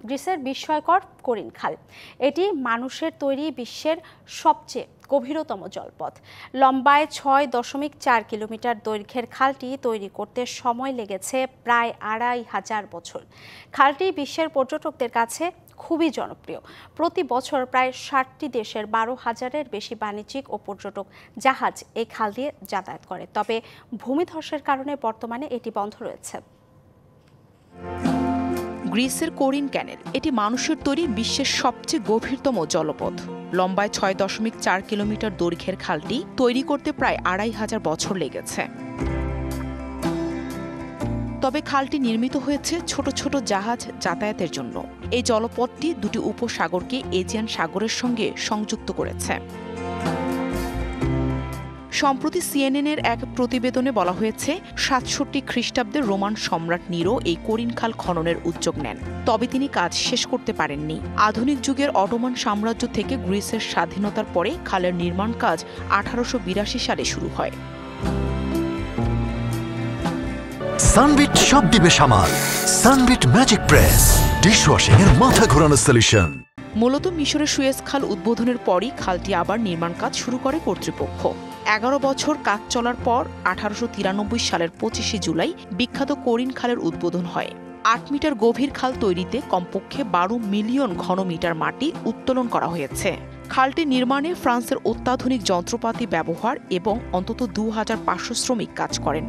গ্রিসের বিস্ময়কর কোরিন খাল। এটি মানুষের তৈরি বিশ্বের সবচেয়ে গভীরতম জলপথ। লম্বায় ৬.৪ কিলোমিটার দৈর্ঘ্যের খালটি তৈরি করতে সময় লেগেছে প্রায় ২৫০০ বছর। খালটি বিশ্বের পর্যটকদের কাছে খুবই জনপ্রিয়। প্রতি বছর প্রায় ৬০টি দেশের ১২,০০০-এর বেশি বাণিজ্যিক ও পর্যটক জাহাজ এই খাল দিয়ে যাতায়াত করে। তবে ভূমিধসের কারণে বর্তমানে এটি বন্ধ রয়েছে। গ্রিসের কোরিন ক্যানেল এটি মানুষের তৈরি বিশ্বের সবচেয়ে গভীরতম জলপথ। লম্বায় ৬.৪ কিলোমিটার দৈর্ঘ্যের খালটি তৈরি করতে প্রায় ২৫০০ বছর লেগেছে। তবে খালটি নির্মিত হয়েছে ছোট ছোট জাহাজ যাতায়াতের জন্য। এই জলপথটি দুটি উপসাগরকে এজিয়ান সাগরের সঙ্গে সংযুক্ত করেছে। সম্প্রতি সিএনএন-এর এক প্রতিবেদনে বলা হয়েছে ৬৭ খ্রিস্টাব্দে রোমান সম্রাট নিরো এই কোরিন খাল খননের উদ্যোগ নেন। তবে তিনি কাজ শেষ করতে পারেননি। আধুনিক যুগের অটোমান সাম্রাজ্য থেকে গ্রিসের স্বাধীনতার পরে খালের নির্মাণ কাজ ১৮৮২ সালে শুরু হয়। সানবিট সব দিবে সামাল। সানবিট ম্যাজিক প্রেস ডিশওয়াশিং এর মাথা ঘোরানো সলিউশন। মূলত মিশরের সুয়েজ খাল উদ্বোধনের পরই খালটি আবার নির্মাণ কাজ শুরু করে কর্তৃপক্ষ। ১১ বছর কাজ চলার পর ১৮৯৩ সালের ২৫শে জুলাই বিখ্যাত কোরিন খালের উদ্বোধন হয়। ৮ মিটার গভীর খাল তৈরিতে কমপক্ষে ১২ মিলিয়ন ঘনমিটার মাটি উত্তোলন করা হয়েছে। খালটি নির্মাণে ফ্রান্সের অত্যাধুনিক যন্ত্রপাতি ব্যবহার এবং অন্তত ২৫০০ শ্রমিক কাজ করেন।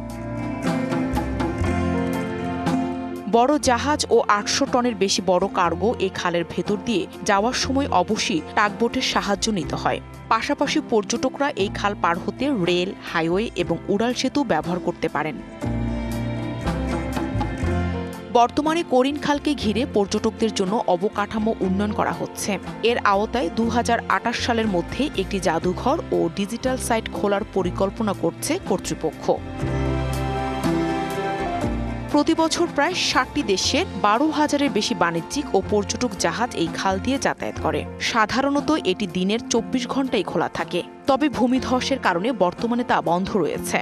বড় জাহাজ ও ৮০০ টনের বেশি বড় কার্গো এই খালের ভেতর দিয়ে যাওয়ার সময় অবশ্যই টাগবোটের সাহায্য নিতে হয়। পাশাপাশি পর্যটকরা এই খাল পার হতে রেল, হাইওয়ে এবং উড়াল সেতু ব্যবহার করতে পারেন। বর্তমানে কোরিন খালকে ঘিরে পর্যটকদের জন্য অবকাঠামো উন্নয়ন করা হচ্ছে। এর আওতায় ২০২৮ সালের মধ্যে একটি জাদুঘর ও ডিজিটাল সাইট খোলার পরিকল্পনা করছে কর্তৃপক্ষ। প্রতি বছর প্রায় ৬০টি দেশের ১২,০০০-এর বেশি বাণিজ্যিক ও পর্যটক জাহাজ এই খাল দিয়ে যাতায়াত করে। সাধারণত এটি দিনের ২৪ ঘন্টাই খোলা থাকে। তবে ভূমিধসের কারণে বর্তমানে তা বন্ধ রয়েছে।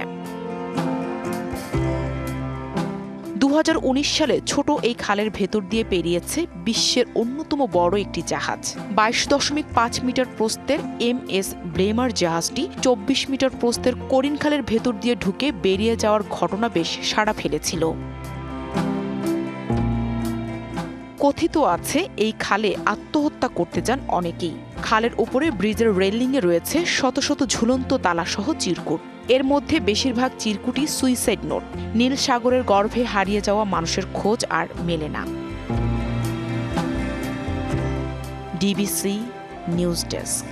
২০১৯ সালে ছোট এই খালের ভেতর দিয়ে পেরিয়েছে বিশ্বের অন্যতম বড় একটি জাহাজ। ২২.৫ মিটার প্রস্থের MS ব্রেমার জাহাজটি ২৪ মিটার প্রস্থের কোরিন খালের ভেতর দিয়ে ঢুকে বেরিয়ে যাওয়ার ঘটনা বেশ সাড়া ফেলেছিল। কথিত আছে এই খালে আত্মহত্যা করতে যান অনেকেই। খালের উপরে ব্রিজের রেলিংয়ে রয়েছে শত শত ঝুলন্ত তালাসহ চিরকুট। এর মধ্যে বেশিরভাগ চিরকুটই সুইসাইড নোট। নীল সাগরের গর্ভে হারিয়ে যাওয়া মানুষের খোঁজ আর মেলে না। DBC news desk.